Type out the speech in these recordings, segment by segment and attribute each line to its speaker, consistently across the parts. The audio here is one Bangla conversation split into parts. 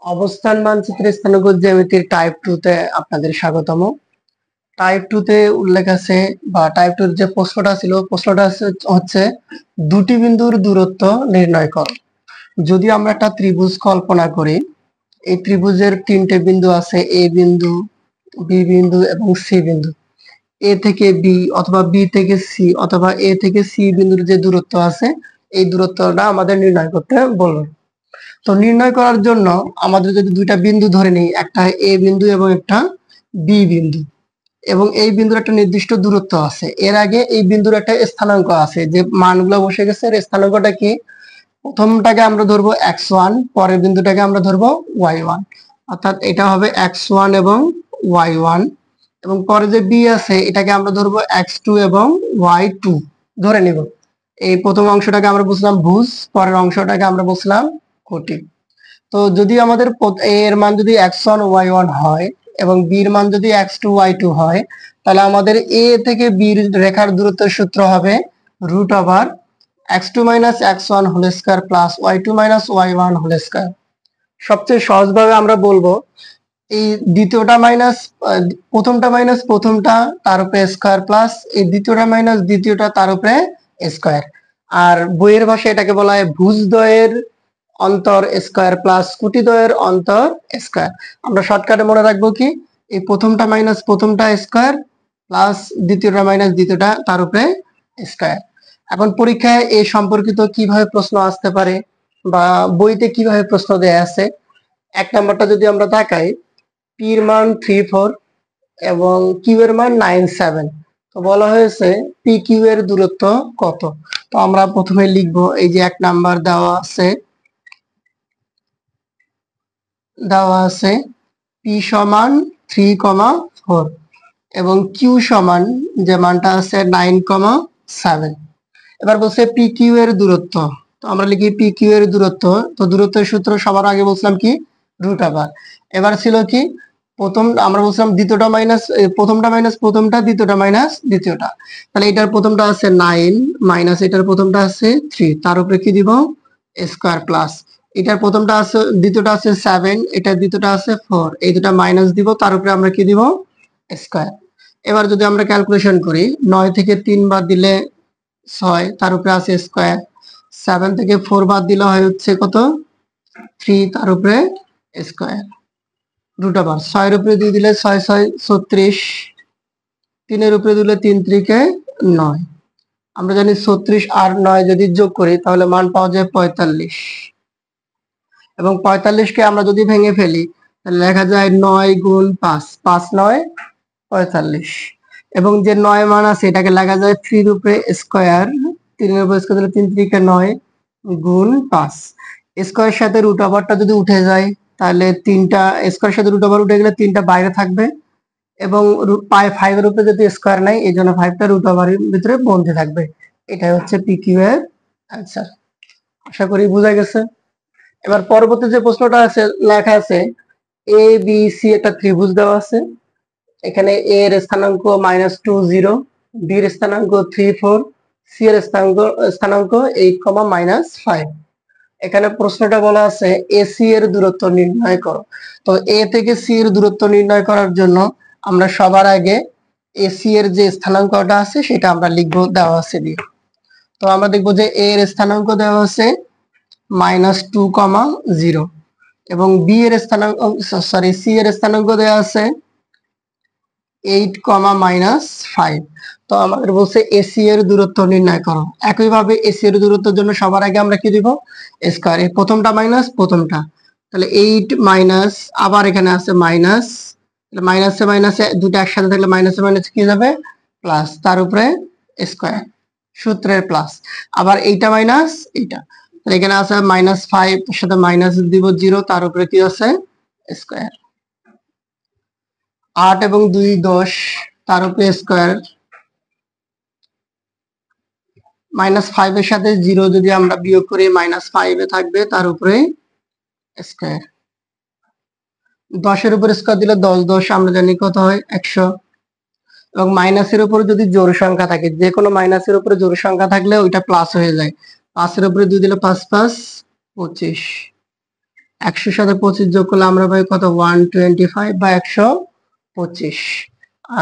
Speaker 1: অবস্থান মানচিত্রের স্থানাঙ্ক জ্যামিতির টাইপ 2 তে আপনাদের স্বাগতম। টাইপ 2 তে উল্লেখ আছে বা টাইপ 2 যে প্রশ্নটা ছিল, প্রশ্নটা হচ্ছে দুটি বিন্দুর দূরত্ব নির্ণয় করো। যদি আমরা একটা ত্রিভুজ কল্পনা করি, এই ত্রিভুজের তিনটে বিন্দু আছে, এ বিন্দু, বি বিন্দু এবং সি বিন্দু। এ থেকে বি অথবা বি থেকে সি অথবা এ থেকে সি বিন্দুর যে দূরত্ব আছে, এই দূরত্বটা আমাদের নির্ণয় করতে বলবে। তো নির্ণয় করার জন্য আমাদের যদি দুইটা বিন্দু ধরে নিই, একটা এ বিন্দু এবং একটা বি বিন্দু, এবং এই বিন্দুর একটা নির্দিষ্ট দূরত্ব আছে, এর আগে এই বিন্দুর একটা স্থানাঙ্ক আছে, যে মানগুলো বসে গেছে। এর স্থানাঙ্কটা কি? প্রথমটাকে আমরা ধরবো x1, পরের বিন্দুটাকে আমরা ধরবো y1, অর্থাৎ এটা হবে x1 এবং y1, এবং পরে যে বি আছে এটাকে আমরা ধরবো x2 এবং y2 ধরে নিব। এই প্রথম অংশটাকে আমরা বুঝলাম ভুজ, পরের অংশটাকে আমরা বুঝলাম কোটি। তো যদি আমাদের এর মান যদি x1 y1 হয় এবং b এর মান যদি x2 y2 হয়, তাহলে আমাদের a থেকে b রেখার দূরত্বের সূত্র হবে √ x2 - x1 whole square plus y2 - y1 whole square. সবচেয়ে সহজভাবে আমরা বলবো এই দ্বিতীয়টা মাইনাস প্রথমটা মাইনাস প্রথমটা তার উপরে স্কয়ার প্লাস এই দ্বিতীয়টা মাইনাস দ্বিতীয়টা তার উপরে স্কয়ার। আর বইয়ের ভাষায় এটাকে বলা হয় ভুজদ্বয়ের অন্তর স্কয়ার প্লাস কুটিদ্বয়ের অন্তর স্কয়ার। আমরা শর্টকাটে মনে রাখবো কি, এই প্রথমটা মাইনাস প্রথমটা স্কয়ার প্লাস দ্বিতীয়টা মাইনাস দ্বিতীয়টা তার উপরে স্কয়ার। এখন পরীক্ষায় এই সম্পর্কিত কিভাবে প্রশ্ন আসতে পারে বা বইতে কিভাবে প্রশ্ন দেয়া আছে, এক নাম্বারটা যদি আমরা তাকাই, পি এর মান 34 এবং কিউ এর মান 97। তো বলা হয়েছে পি কিউ এর দূরত্ব কত। তো আমরা প্রথমে লিখবো, এই যে এক নাম্বার দেওয়া আছে পি সমান 3,4 এবং কিউ সমান যে মানটা আছে 9,7। এবার বলছে পি কিউ এর দূরত্ব। তো আমরা লিখি পি কিউ এর দূরত্ব। তো দূরত্বের সূত্র সবার আগে বলছিলাম কি, √ এবার ছিল কি, আমরা বলছিলাম দ্বিতীয়টা মাইনাস প্রথমটা মাইনাস প্রথমটা দ্বিতীয়টা মাইনাস দ্বিতীয়টা। তাহলে এটার প্রথমটা আছে 9 মাইনাস এটার প্রথমটা আছে 3, তার উপরে কি দিব স্কয়ার প্লাস এটার প্রথমটা আছে দ্বিতীয়টা আছে 7, এটার দ্বিতীয়টা আছে 4, এই দুটা মাইনাস দিব, তার উপরে আমরা কি দিব স্কয়ার। এবার যদি আমরা ক্যালকুলেশন করি, 9 থেকে 3 বাদ দিলে 6, তার উপরে আছে স্কয়ার। 7 থেকে 4 বাদ দিলে হয় হচ্ছে কত 3, তার উপরে স্কয়ার √ 6 এর উপরে 2 দিলে 6 6 36, 3 এর উপরে দিলে 3 3 9। আমরা জানি 36 আর 9 যদি যোগ করি তাহলে মান পাওয়া যায় 45, এবং 45 কে আমরা যদি ভেঙে ফেলি তাহলে লেখা যায় 9 গুণ 5, 5 9 45। এবং যে 9 মান আছে এটাকে লেখা যায় 3 এর উপরে স্কয়ার, 3 এর উপরে স্কয়ার দিলে 3 3 9 গুণ 5। স্কয়ারের সাথে √ যদি উঠে যায় তাহলে তিনটা স্কয়ারের সাথে √ উঠে গেলে তিনটা বাইরে থাকবে, এবং 5 এর উপরে যদি স্কয়ার নাই এই জন্য 5টা √ এর ভিতরে বন্ধ থাকবে। এটাই হচ্ছে পি কিউ এর অ্যান্সার। আশা করি বোঝা গেছে। এবার পরবর্তী যে প্রশ্নটা আছে, লেখা আছে এ বি সি একটা ত্রিভুজ দেওয়া আছে। এখানে এ এর স্থানাঙ্ক -20, বি এর স্থানাঙ্ক 34, সি এর স্থানাঙ্ক 8, -5। এখানে প্রশ্নটা বলা আছে এসি এর দূরত্ব নির্ণয় করো। তো এ থেকে সি এর দূরত্ব নির্ণয় করার জন্য আমরা সবার আগে এসি এর যে স্থানাঙ্কটা আছে সেটা আমরা লিখবো, দেওয়া আছে দিয়ে। তো আমরা দেখবো যে এ এর স্থানাঙ্ক দেওয়া আছে -2,0 এবং বি এর স্থানাঙ্ক সি এর স্থানাঙ্ক দেওয়া আছে 8, -5। তো আমাদের বলছে এসি এর দূরত্ব নির্ণয় করো। একইভাবে এসি এর দূরত্বের জন্য সবার আগে আমরা কি দিব স্কয়ার, এই প্রথমটা মাইনাস প্রথমটা, তাহলে 8 মাইনাস আবার এখানে আছে মাইনাস, মাইনাসে মাইনাসে দুটো একসাথে থাকলে মাইনাসে মাইনাস কি যাবে প্লাস, তার উপরে স্কয়ার সূত্রের প্লাস, আবার এইটা মাইনাস এইটা, তাহলে এখানে আছে -5 এর সাথে মাইনাস দিব 0, তার উপরে কি আছে স্কয়ার। 8 এবং 2 10, তার উপরে স্কয়ার, -5 এর সাথে 0 যদি আমরা বিয়োগ করি -5 এ থাকবে, তার উপরে স্কয়ার। 10 এর উপর স্কয়ার দিলে 10 10 আমরা জানি কত হয় 100, এবং মাইনাসের উপর যদি জোড় সংখ্যা থাকে, যে কোনো মাইনাসের উপরে জোড় সংখ্যা থাকলে ওইটা প্লাস হয়ে যায়। 5 এর উপরে 2 দিলে 5 5 25, 100 সাথে 25 যোগ করলে আমরা পাই কত 125 বা 125।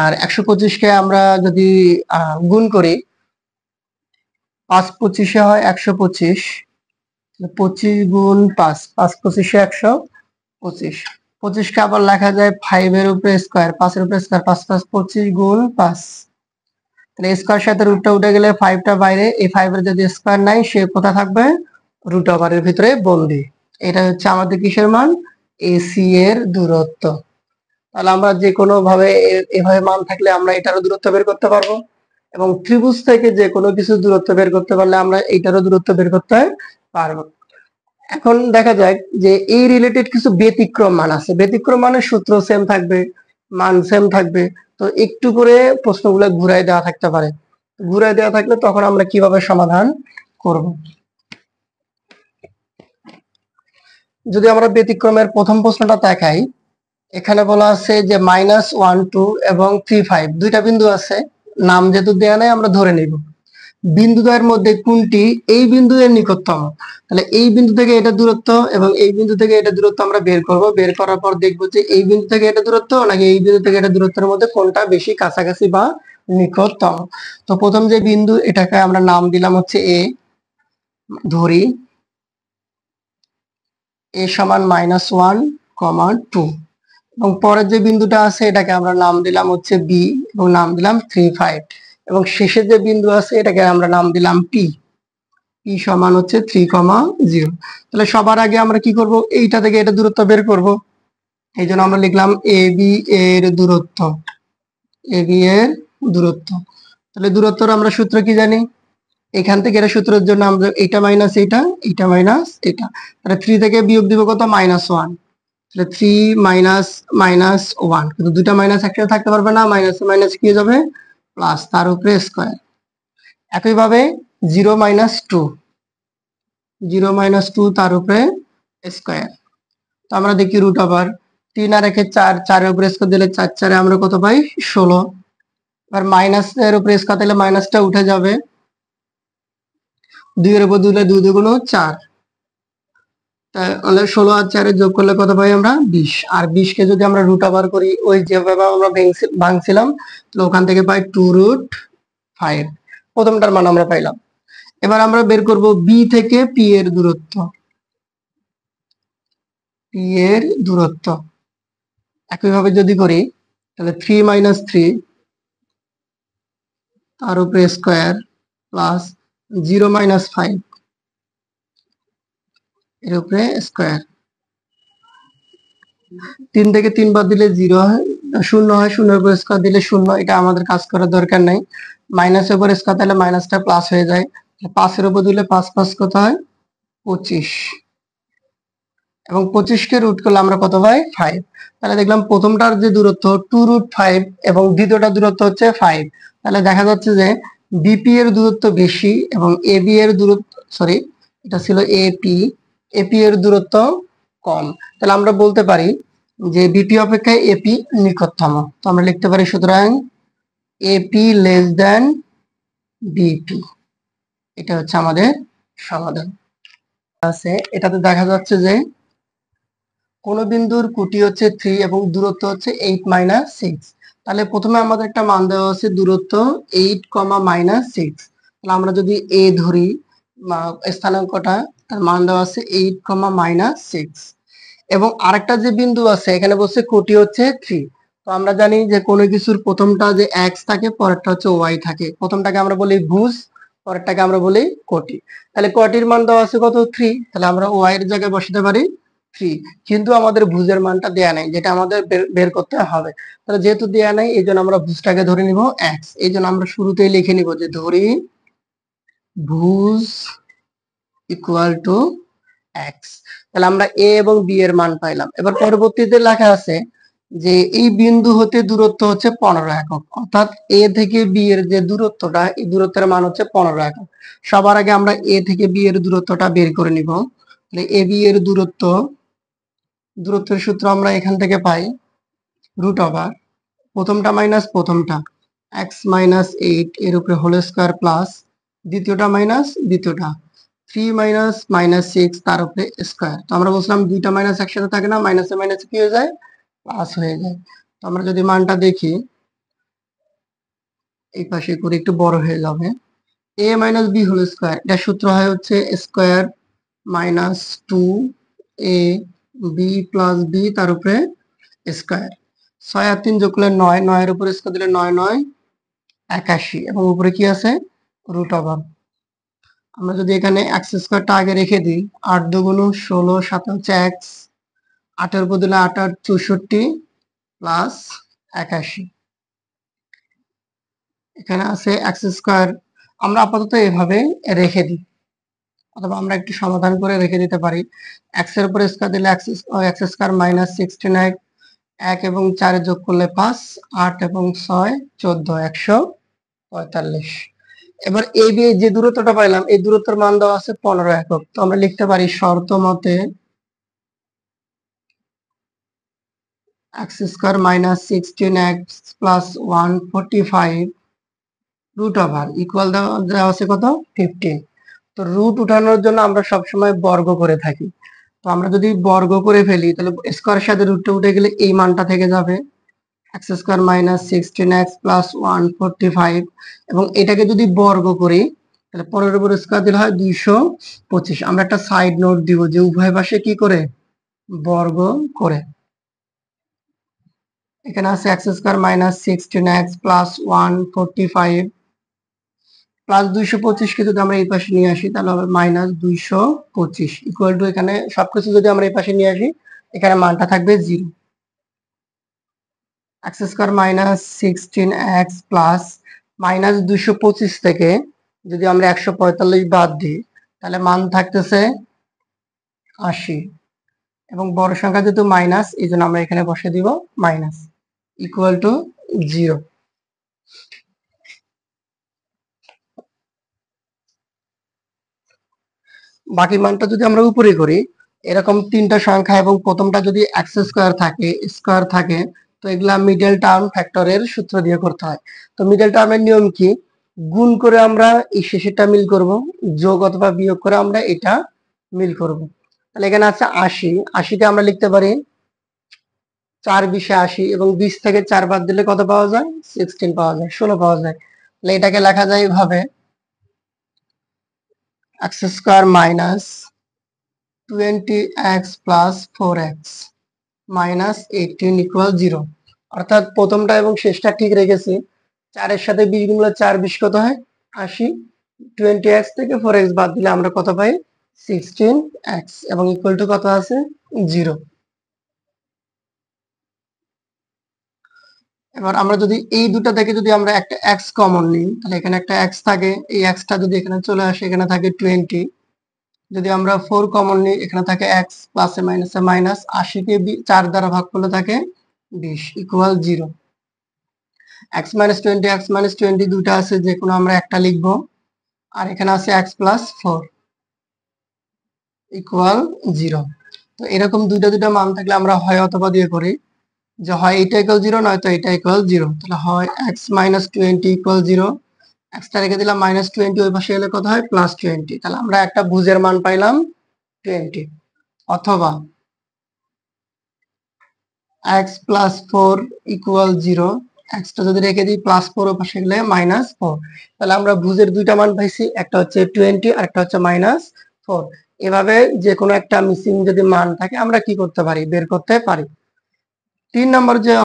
Speaker 1: আর 125 কে আমরা যদি গুণ করি 5 25 হয় 125, 25 গুণ 5, 5 25 125। 25 কে আবার লেখা যায় 5 এর উপরে স্কয়ার, 5 এর উপরে স্কয়ার, 5 5 25 গুণ 5। তাহলে স্কয়ার সাথে রুটটা উঠে গেলে 5 টা বাইরে, এই 5 এর যদি স্কয়ার নাই সে কোথা থাকবে, রুট ওভারের ভিতরে বন্দি। এটা হচ্ছে আমাদের কিসের মান, এসি এর দূরত্ব। তাহলে আমরা যে কোনো ভাবে এভাবে মান থাকলে আমরা এটারও দূরত্ব বের করতে পারবো, এবং ত্রিভুজ থেকে যে কোনো কিছু দূরত্ব বের করতে পারলে আমরা এইটারও দূরত্ব বের করতে পারবো। এখন দেখা যায় যে এই রিলেটেড কিছু ব্যতিক্রম মান আছে, ব্যতিক্রম মানের সূত্র সেম থাকবে, মান সেম থাকবে, তো একটু করে প্রশ্নগুলো ঘুরাই দেওয়া থাকতে পারে। ঘুরাই দেওয়া থাকলে তখন আমরা কিভাবে সমাধান করব। যদি আমরা ব্যতিক্রমের প্রথম প্রশ্নটা দেখাই, এখানে বলা আছে যে -1 2 এবং 3 5 দুইটা বিন্দু আছে, নাম যেহেতু দেয়া নাই আমরা ধরে নিব। বিন্দুদ্বয়ের মধ্যে কোনটি এই বিন্দু এর নিকটতম। তাহলে এই বিন্দু থেকে এটা দূরত্ব এবং এই বিন্দু থেকে এটা দূরত্ব আমরা বের করব, বের করার পর দেখব যে এই বিন্দু থেকে এটা দূরত্ব নাকি এই বিন্দু থেকে এটা দূরত্বের মধ্যে কোনটা বেশি কাছাকাছি বা নিকটতম। তো প্রথম যে বিন্দু এটাকে আমরা নাম দিলাম হচ্ছে এ, ধরি এ সমান -1, 2, এবং পরের যে বিন্দুটা আছে এটাকে আমরা নাম দিলাম হচ্ছে বি এবং নাম দিলাম 3 5, এবং শেষে যে বিন্দু আছে এটাকে আমরা নাম দিলাম পি, পি সমান হচ্ছে 3,0। তাহলে সবার আগে আমরা কি করব, এইটা থেকে এটা দূরত্ব বের করব। এই জন্য আমরা লিখলাম এ বি এর দূরত্ব, এ বি এর দূরত্ব। তাহলে দূরত্বর আমরা সূত্র কি জানি, এখান থেকে এটা সূত্রের জন্য আমরা এটা মাইনাস এটা, এটা মাইনাস এটা, তাহলে 3 থেকে বিয়োগ দিব কত -1, তাহলে 3 -1, কিন্তু দুইটা মাইনাস একসাথে থাকতে পারবে না, মাইনাস মাইনাস কি হয়ে যাবে প্লাস, তার উপরে স্কয়ার। একইভাবে 0 -2, 0 -2 তার উপরে স্কয়ার। তো আমরা দেখি রুট ওভার 3 আর 1 4, 4 এর উপরে স্কয়ার দিলে 4 4 আমরা কত পাই 16। এবার মাইনাস এর উপরে স্কয়ার দিলে মাইনাসটা উঠে যাবে, 2 এর উপর দিলে 2 2 4, তাহলে 16 আর 4 যোগ করলে কত পাই আমরা 20। আর 20 কে যদি আমরা রুট ওভার করি ওই যেভাবে আমরা ভাঙছিলাম, তাহলে ওখান থেকে পাই 2√5, প্রথমটার মান আমরা পাইলাম। এবার আমরা বের করব বি থেকে পি এর দূরত্ব, পি এর দূরত্ব। একইভাবে যদি করি তাহলে 3 -3 তার উপরে স্কয়ার প্লাস 0 -5 এর উপরে স্কয়ার। 3 থেকে 3 বাদ দিলে 0 হয়, 0 হয়, 0 এর উপর স্কয়ার দিলে 0, এটা আমাদের কাজ করার দরকার নাই। মাইনাসের উপর স্কয়ার দিলে মাইনাসটা প্লাস হয়ে যায়, 5 এর উপর দিলে 5 5 কত হয় 25, এবং 25 কে রুট করলে আমরা কত পাই 5। তাহলে দেখলাম প্রথমটার যে দূরত্ব 2√5 এবং দ্বিতীয়টার দূরত্ব হচ্ছে 5। তাহলে দেখা যাচ্ছে যে বিপি এর দূরত্ব বেশি এবং এবি এর দূরত্ব, সরি এটা ছিল এপি, এপি এর দূরত্ব কম। তাহলে আমরা বলতে পারি যে বিপি অপেক্ষায় এপি নিকটতম। তো আমরা লিখতে পারি সুতরাং এপি লেস দেন বিপি। এটা হচ্ছে আমাদের সমাধান। আছে এটাতে দেখা যাচ্ছে যে কোন বিন্দুর কোটি হচ্ছে 3 এবং দূরত্ব হচ্ছে 8 -6। তাহলে প্রথমে আমাদের একটা মান দেওয়া আছে দূরত্ব 8, -6। তাহলে আমরা যদি এ ধরি স্থানাঙ্কটা, তার মান দেওয়া আছে 8, -6, এবং আরেকটা যে বিন্দু আছে এখানে বলছে কোটি হচ্ছে 3। তো আমরা জানি যে কোনো কিছুর প্রথমটা যে x থাকে পরেরটা হচ্ছে y থাকে, প্রথমটাকে আমরা বলি ভুজ, পরেরটাকে আমরা বলি কোটি। তাহলে কোটির মান দেওয়া আছে কত 3, তাহলে আমরা y এর জায়গায় বসাতে পারি 3, কিন্তু আমাদের ভুজের মানটা দেয়া নাই, যেটা আমাদের বের করতে হবে। তাহলে যেহেতু দেয়া নাই এই জন্য আমরা ভুজটাকে ধরে নিব x। এই জন্য আমরা শুরুতেই লিখে নিব যে ধরি ভুজ ইকুয়াল টু x। তাহলে আমরা a এবং b এর মান পাইলাম। এবার পরবর্তীতে লেখা আছে যে এই বিন্দু হতে দূরত্ব হচ্ছে 15 একক, অর্থাৎ a থেকে b এর যে দূরত্বটা, এই দূরত্বের মান হচ্ছে 15 একক। সবার আগে আমরা a থেকে b এর দূরত্বটা বের করে নিব। তাহলে a b এর দূরত্বের সূত্র আমরা এখান থেকে পাই রুট ওভার প্রথমটা মাইনাস প্রথমটা x -8 এর উপরে হোল স্কয়ার প্লাস দ্বিতীয়টা মাইনাস দ্বিতীয়টা, 3 মাইনাস মাইনাস 6 তার উপরে স্কয়ার। তো আমরা বলছিলাম দুইটা মাইনাস একসাথে থাকে না, মাইনাসে মাইনাসে কি হয়ে যায়, প্লাস হয়ে যায়। তো আমরা যদি মানটা দেখি, এই পাশে করে একটু বড় হয়ে যাবে। a minus B whole square, এটা সূত্র হয় হচ্ছে square minus 2 a B plus B তার উপরে স্কয়ার। 6 আর 3 যোগ করলে 9, 9 এর উপরে স্কয়ার দিলে 9 9 81, এবং উপরে কি আছে, রুট ওভার। আমরা যদি এখানে এক্স স্কয়ারটা আগে রেখে দিই, 8 দুগুণ 16, 7 হচ্ছে এক্স, 8 এর উপর দিলে 8 আর 64 প্লাস 81, এখানে আছে এক্স স্কয়ার। আমরা আপাতত এভাবে রেখে দিই, অথবা আমরা একটু সমাধান করে রেখে দিতে পারি। এক্স এর উপর স্কয়ার দিলে এক্স স্কয়ার মাইনাস 69, 1 এবং 4 যোগ করলে 5, 8 এবং 6 14, 145। এবার এই যে দূরত্বটা পাইলাম, এই দূরত্বের মান দেওয়া আছে 15 একক। তো আমরা লিখতে পারি শর্ত মতে x square minus 16x plus 145 root over equal দেওয়া আছে কত, 15। তো রুট উঠানোর জন্য আমরা সবসময় বর্গ করে থাকি। তো আমরা যদি বর্গ করে ফেলি, তাহলে স্কয়ারের সাথে রুটটা উঠে গেলে এই মানটা থেকে যাবে, x square minus 16x plus 145, এবং এটাকে যদি বর্গ করি তাহলে 15 উপর স্কয়ার দিলে হয় 225। আমরা একটা সাইড নোট দিব যে উভয় পাশে কি করে, বর্গ করে। এখানে আছে x square minus 16x plus 145 plus 225 কে যদি আমরা এই পাশে নিয়ে আসি তাহলে হবে মাইনাস 225 ইকুয়াল টু, এখানে সবকিছু যদি আমরা এই পাশে নিয়ে আসি এখানে মানটা থাকবে 0। X square minus 16x plus minus 225 থেকে যদি আমরা 145 বাদ দিই তাহলে মান থাকতেছে 80, এবং বড় সংখ্যা যেহেতু মাইনাস এই জন্য আমরা এখানে বসে দিব মাইনাস ইকুয়াল টু 0। বাকি মানটা যদি আমরা উপরে করি, এরকম তিনটা সংখ্যা এবং প্রথমটা যদি এক্স স্কয়ার থাকে, তো এগুলা মিডল টার্ম ফ্যাক্টরের সূত্র দিয়ে করতে হয়। তো মিডল টার্মের নিয়ম কি, গুণ করে আমরা এই শেষেরটা মিল করব, যোগ অথবা বিয়োগ করে আমরা এটা মিল করব। তাহলে এখানে আছে 80, 80কে আমরা লিখতে পারি 4 20 80, এবং 20 থেকে 4 বাদ দিলে কত পাওয়া যায়, 16 পাওয়া যায়, 16 পাওয়া যায়। তাহলে এটাকে লেখা যায় এইভাবে, x square minus 20x plus 4x minus 18 equal 0। অর্থাৎ প্রথমটা এবং শেষটা ঠিক রেখেছি। 4 এর সাথে 20 গুণ 4 20 কত হয়, 80। 20x থেকে 4x বাদ দিলে আমরা কত পাই, 16x, এবং ইকুয়াল টু কত আছে, 0। এবার আমরা যদি এই দুটো থেকে যদি আমরা একটা x কমন নিই, তাহলে এখানে একটা x থাকে, এই xটা যদি এখানে চলে আসে এখানে থাকে 20। যদি আমরা 4 কমন নিই এখানে থাকে x, প্লাসে মাইনাসে মাইনাস, 80 কে 4 দ্বারা ভাগ করলে থাকে 20 equal 0। x minus 20, x minus 20 দুটো আছে, যে কোনো আমরা একটা লিখবো, আর এখানে আছে x প্লাস 4 ইকুয়াল 0। তো এরকম দুইটা মান থাকলে আমরা হয় অথবা দিয়ে করি, যে হয় এটা ইকুয়াল 0 নয়তো এটা ইকুয়াল 0। তাহলে হয় x মাইনাস 20 ইকুয়াল 0, এক্সটা রেখে দিলাম মাইনাস 20, ওই পাশে এলে কত হয়, প্লাস 20। তাহলে আমরা একটা ভুজের মান পাইলাম 20। অথবা x প্লাস 4 ইকুয়াল 0, এক্সটা যদি রেখে দিই প্লাস 4 ওই পাশে গেলে মাইনাস 4। তাহলে আমরা ভুজের দুইটা মান পাইছি, একটা হচ্ছে 20 আর একটা হচ্ছে মাইনাস 4। এভাবে যে কোনো একটা মিসিং যদি মান থাকে আমরা কি করতে পারি, বের করতে পারি। 3 নম্বর যে